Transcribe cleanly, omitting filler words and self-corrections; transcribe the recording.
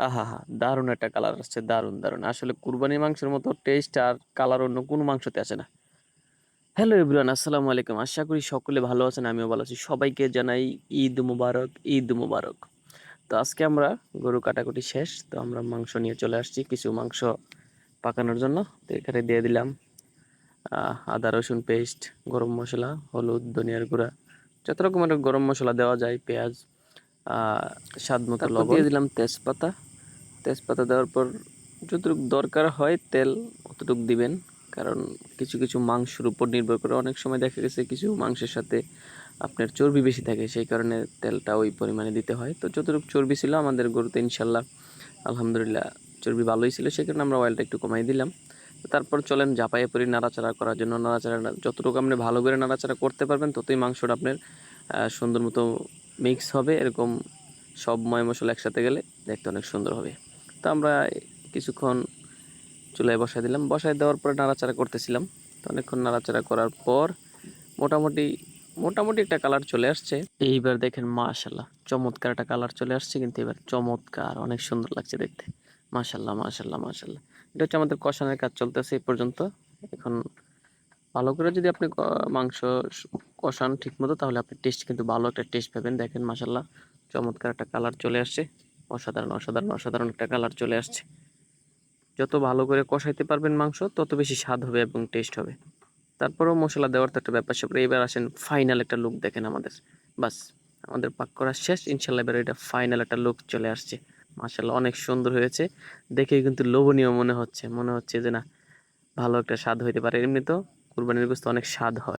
আহা! দারুণ একটা কালার আসছে। দারুণ, দারুণ। আসলে কুরবানির মাংসের মতো টেস্ট আর কালার অন্য কোনো মাংসতে আসে না। হ্যালো এভরিওয়ান, আসসালামু আলাইকুম। আশা করি সকলে ভালো আছেন, আমিও ভালো আছি। সবাইকে জানাই ঈদ মুবারক, ঈদ মুবারক। তো আজকে আমরা গরু কাটাকুটি শেষ। তো আমরা মাংস নিয়ে চলে আসছি কিছু মাংস পাকানোর জন্য। তো এখানে দিয়ে দিলাম আদা রসুন পেস্ট, গরম মসলা, হলুদ, ধনিয়ার গুঁড়া, যত রকমের গরম মসলা দেওয়া যায়, পেঁয়াজ, স্বাদ মতো লবণ। দিয়ে দিলাম তেজপাতা। তেজপাতা দেওয়ার পর যতটুকু দরকার হয় তেল অতটুকু দিবেন, কারণ কিছু কিছু মাংসের উপর নির্ভর করে। অনেক সময় দেখা গেছে কিছু মাংসের সাথে আপনার চর্বি বেশি থাকে, সেই কারণে তেলটা ওই পরিমাণে দিতে হয়। তো যতটুকু চর্বি ছিল আমাদের গরুতে ইনশাল্লাহ আলহামদুলিল্লাহ চর্বি ভালোই ছিল, সেই কারণে আমরা অয়েলটা একটু কমাই দিলাম। তারপর চলেন ঝাঁপাইয়ে পরি নাড়াচাড়া করার জন্য। যতটুকু আপনি ভালো করে নাড়াচাড়া করতে পারবেন ততই মাংসটা আপনার সুন্দর মতো মিক্স হবে। এরকম সব ময় মশলা একসাথে গেলে দেখতে অনেক সুন্দর হবে। তো আমরা কিছুক্ষণ চুলায় বসাই দিলাম। বসায় দেওয়ার পরে নাড়াচাড়া করতেছিলাম। তো অনেকক্ষণ নাড়াচাড়া করার পর মোটামুটি মোটামুটি একটা কালার চলে আসছে। এইবার দেখেন মাশাল্লাহ চমৎকার একটা কালার চলে আসছে, কিন্তু এবার চমৎকার অনেক সুন্দর লাগছে দেখতে। মাশাল্লাহ মাশাল্লাহ মাশাল্লাহ। এটা হচ্ছে আমাদের কষানোর কাজ চলতেছে এই পর্যন্ত। এখন ভালো করে যদি আপনি মাংস কষান ঠিক মতো, তাহলে আপনি টেস্ট কিন্তু ভালো একটা টেস্ট পাবেন। দেখেন মাশাল্লাহ চমৎকার একটা কালার চলে আসছে। অসাধারণ অসাধারণ অসাধারণ একটা কালার চলে আসছে। যত ভালো করে কষাইতে পারবেন মাংস, তত বেশি স্বাদ হবে এবং টেস্ট হবে। তারপরেও মশলা দেওয়ার তো একটা ব্যাপার স্যাপার। এবার আসেন ফাইনাল একটা লুক দেখেন আমাদের। বাস, আমাদের পাক করা শেষ ইনশাল্লাহ। এবার এটা ফাইনাল একটা লুক চলে আসছে। মাশাল্লাহ অনেক সুন্দর হয়েছে। দেখেই কিন্তু লোভনীয় মনে হচ্ছে যে না, ভালো একটা স্বাদ হইতে পারে। এমনি তো কুরবানির গোশত অনেক স্বাদ হয়।